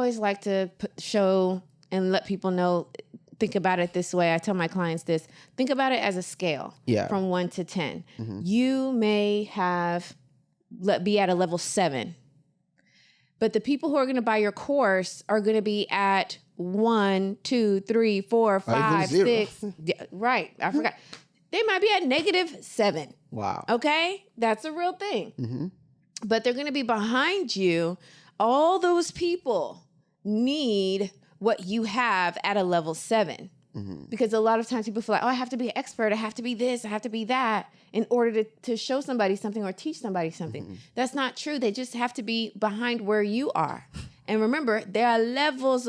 always like to show and let people know, think about it this way. I tell my clients this, think about it as a scale from 1 to 10. Mm-hmm. You may be at a level 7, but the people who are going to buy your course are going to be at 1, 2, 3, 4, 5, 6. Right. I forgot. They might be at -7. Wow. Okay. That's a real thing. Mm-hmm. But they're going to be behind you. All those people need what you have at a level 7. Mm-hmm. Because a lot of times people feel like, oh, I have to be an expert. I have to be this. I have to be that in order to show somebody something or teach somebody something. Mm-hmm. That's not true. They just have to be behind where you are. And remember, there are levels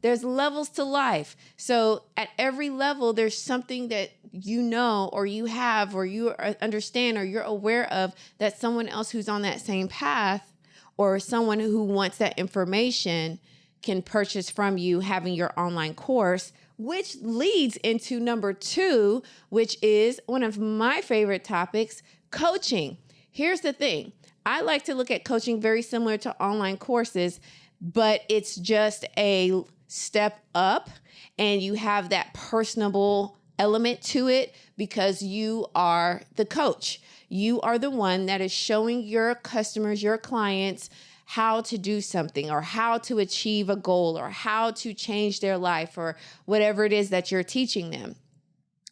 there's levels to life. So at every level, there's something that you know or you have or you understand or you're aware of that someone else who's on that same path or someone who wants that information can purchase from you having your online course, which leads into number 2, which is one of my favorite topics, coaching. Here's the thing. I like to look at coaching very similar to online courses, but it's just a step up and you have that personable element to it because you are the coach. You are the one that is showing your customers, your clients, how to do something or how to achieve a goal or how to change their life or whatever it is that you're teaching them.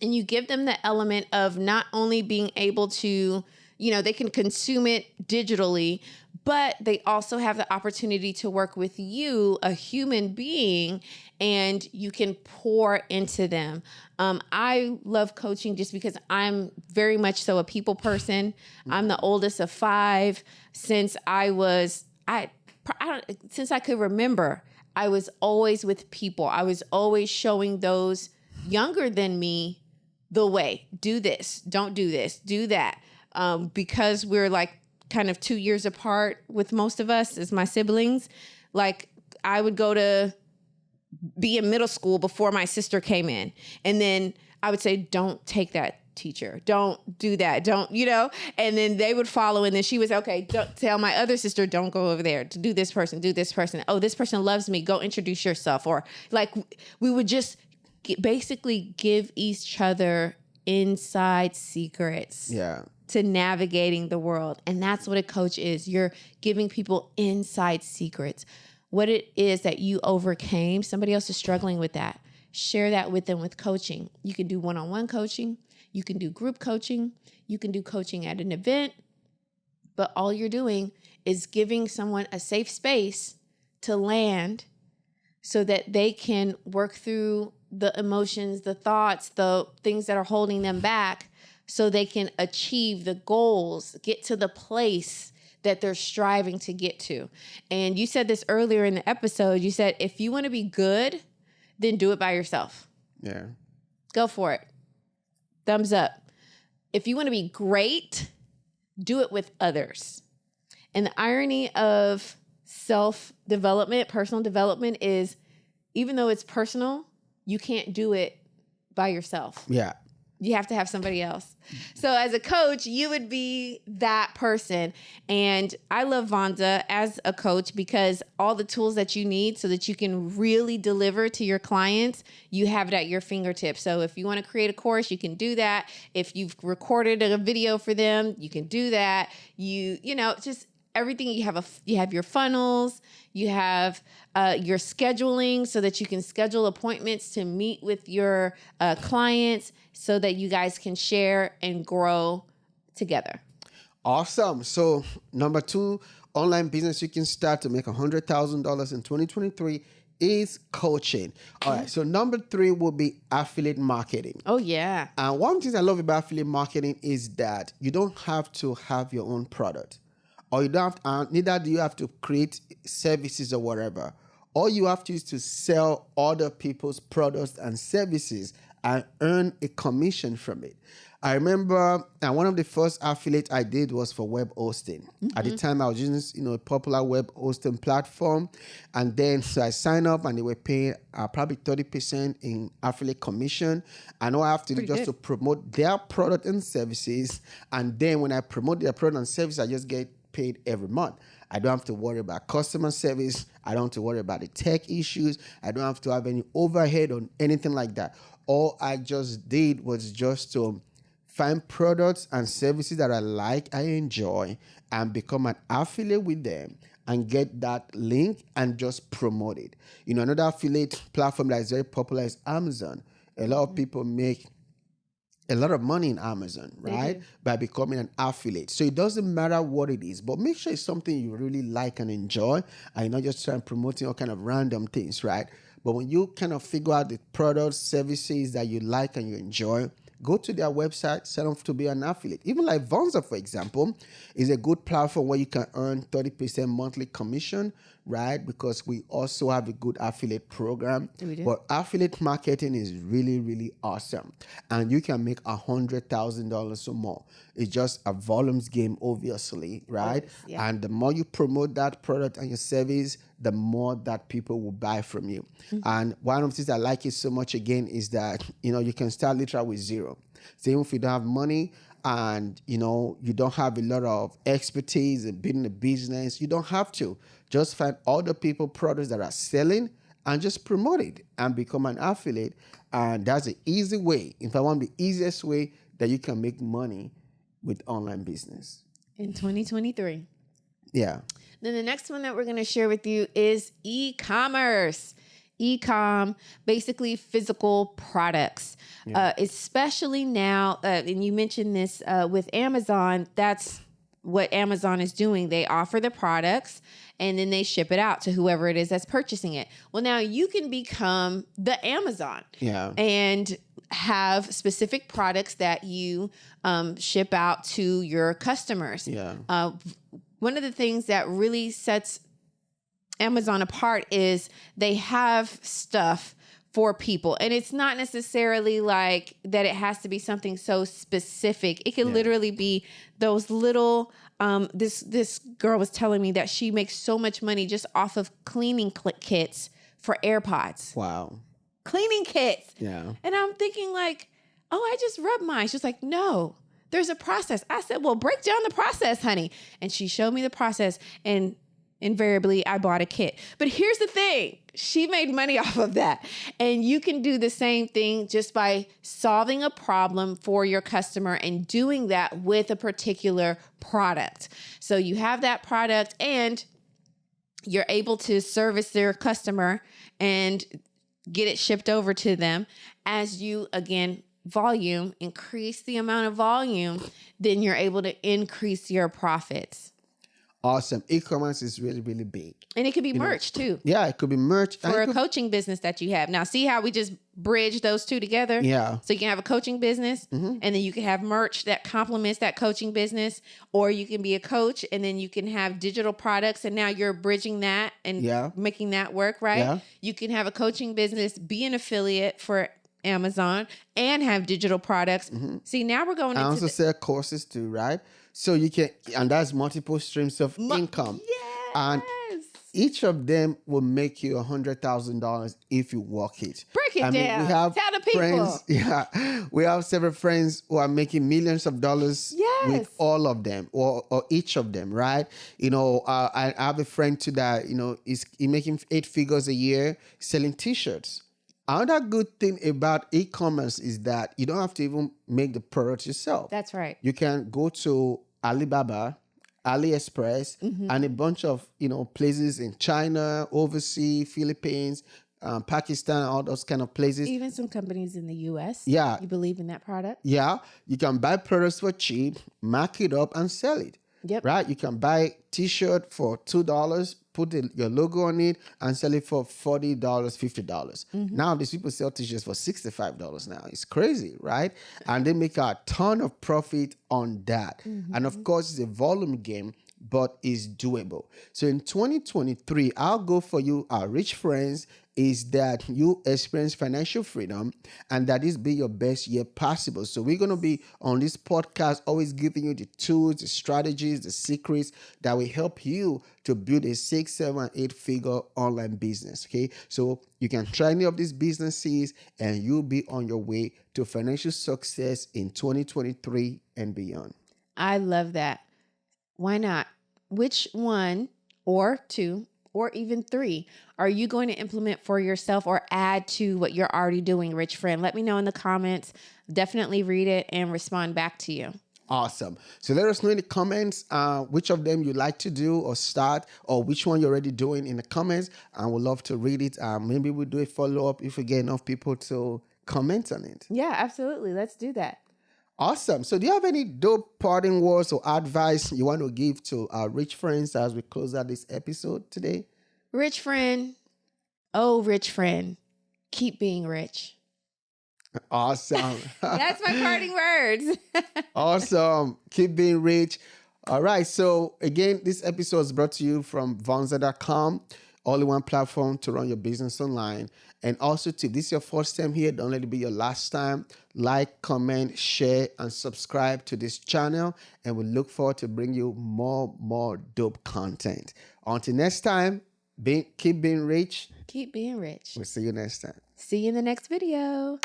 And you give them the element of not only being able to, they can consume it digitally, but they also have the opportunity to work with you, a human being, and you can pour into them. I love coaching just because I'm very much so a people person. I'm the oldest of 5. Since since I could remember, I was always with people. I was always showing those younger than me the way. Do this, don't do this, do that. Because we're like kind of 2 years apart with most of us as my siblings, like I would go to be in middle school before my sister came in. And then I would say, don't take that teacher. Don't do that. Don't, and then they would follow. And then she was, okay, don't tell my other sister, don't go over there to do this person, do this person. Oh, this person loves me. Go introduce yourself. Or like we would just basically give each other inside secrets. Yeah. To navigating the world. And that's what a coach is. You're giving people inside secrets. What it is that you overcame, somebody else is struggling with that. Share that with them with coaching. You can do one-on-one coaching. You can do group coaching. You can do coaching at an event. But all you're doing is giving someone a safe space to land so that they can work through the emotions, the thoughts, the things that are holding them back, so they can achieve the goals, get to the place that they're striving to get to. And you said this earlier in the episode. You said, if you want to be good, then do it by yourself. Yeah. Go for it. Thumbs up. If you want to be great, do it with others. And the irony of self-development, personal development is, even though it's personal, you can't do it by yourself. Yeah. You have to have somebody else. So as a coach, you would be that person. And I love Vonda as a coach because all the tools that you need so that you can really deliver to your clients, you have it at your fingertips. So if you want to create a course, you can do that. If you've recorded a video for them, you can do that. Just everything. You have your funnels, you have your scheduling so that you can schedule appointments to meet with your clients so that you guys can share and grow together. Awesome. So number 2, online business you can start to make $100,000 in 2023 is coaching. All right. So number 3 will be affiliate marketing. Oh, yeah. And one thing I love about affiliate marketing is that you don't have to have your own product. Or you don't have neither do you have to create services or whatever. All you have to is to sell other people's products and services and earn a commission from it. I remember one of the first affiliates I did was for web hosting. Mm-hmm. At the time, I was using a popular web hosting platform. And then so I signed up and they were paying probably 30% in affiliate commission. And all I have to do just to promote their product and services. And then when I promote their product and service, I just get paid every month. I don't have to worry about customer service. I don't have to worry about the tech issues. I don't have to have any overhead or anything like that. All I just did was just to find products and services that I like, I enjoy, and become an affiliate with them and get that link and just promote it. Another affiliate platform that is very popular is Amazon. A lot of people make a lot of money in Amazon, right? By becoming an affiliate. So it doesn't matter what it is, but make sure it's something you really like and enjoy, and you're not just trying promoting all kind of random things, right? But when you kind of figure out the products, services that you like and you enjoy, go to their website, sign up to be an affiliate. Even like Vonza, for example, is a good platform where you can earn 30% monthly commission, right? Because we also have a good affiliate program. We do. But affiliate marketing is really, really awesome. And you can make $100,000 or more. It's just a volumes game, obviously, right? Yeah. And the more you promote that product and your service, the more that people will buy from you. And one of the things I like it so much again is that, you can start literally with zero. So even if you don't have money and, you don't have a lot of expertise in building a business, you don't have to. Just find other people products that are selling and just promote it and become an affiliate. And that's the easy way. In fact, one of the easiest way that you can make money with online business. In 2023. Yeah. Then the next one that we're going to share with you is e-commerce. E-com, basically physical products, especially now. And you mentioned this with Amazon. That's what Amazon is doing. They offer the products and then they ship it out to whoever it is that's purchasing it. Well, now you can become the Amazon and have specific products that you ship out to your customers. One of the things that really sets Amazon apart is they have stuff for people. And it's not necessarily like that it has to be something so specific. It can literally be those little, this girl was telling me that she makes so much money just off of cleaning kits for AirPods. Wow. Cleaning kits. Yeah. And I'm thinking like, oh, I just rubbed mine. She's like, no, there's a process. I said, well, break down the process, honey. And she showed me the process, and invariably I bought a kit. But here's the thing. She made money off of that. And you can do the same thing just by solving a problem for your customer and doing that with a particular product. So you have that product and you're able to service their customer and get it shipped over to them. As you, again, increase the amount of volume, then you're able to increase your profits. Awesome. E-commerce is really, really big. And it could be merch too. Yeah, it could be merch. For a coaching business that you have. Now, see how we just bridge those two together? Yeah. So you can have a coaching business and then you can have merch that complements that coaching business, or you can be a coach and then you can have digital products and now you're bridging that and making that work, right? Yeah. You can have a coaching business, be an affiliate for Amazon and have digital products. See, now we're going into... I also sell courses too, right? So you can, and that's multiple streams of income. Yes. And each of them will make you $100,000 if you work it. Break it down. We have Tell the people. friends, we have several friends who are making millions of dollars with all of them or each of them, right? I have a friend too that, is making 8 figures a year selling t-shirts. Another good thing about e-commerce is that you don't have to even make the product yourself. That's right. You can go to Alibaba, AliExpress, and a bunch of, places in China, overseas, Philippines, Pakistan, all those kind of places. Even some companies in the U.S. Yeah. You believe in that product? Yeah. You can buy products for cheap, mark it up, and sell it. Yep. Right? You can buy t-shirt for $2, put your logo on it, and sell it for $40, $50. Now these people sell t-shirts for $65 now. It's crazy, right? And they make a ton of profit on that. And of course, it's a volume game, but it's doable. So in 2023, our goal for you, our rich friends, is that you experience financial freedom and that this be your best year possible. So we're going to be on this podcast always giving you the tools, the strategies, the secrets that will help you to build a 6, 7, 8 figure online business. Okay. So you can try any of these businesses and you'll be on your way to financial success in 2023 and beyond. I love that. Why not? Which one or two or even 3 are you going to implement for yourself or add to what you're already doing, rich friend? Let me know in the comments. Definitely read it and respond back to you. Awesome. So let us know in the comments which of them you like to do or start, or which one you're already doing in the comments. And we'll love to read it. Maybe we'll do a follow-up if we get enough people to comment on it. Yeah, absolutely. Let's do that. Awesome. So do you have any dope parting words or advice you want to give to our rich friends as we close out this episode today? Rich friend, oh, rich friend, keep being rich. Awesome. That's my parting words. Awesome. Keep being rich. All right. So again, this episode is brought to you from Vonza.com, all-in-one platform to run your business online. And also, if this is your first time here, don't let it be your last time. Like, comment, share, and subscribe to this channel. And we look forward to bring you more dope content. Until next time, keep being rich. Keep being rich. We'll see you next time. See you in the next video.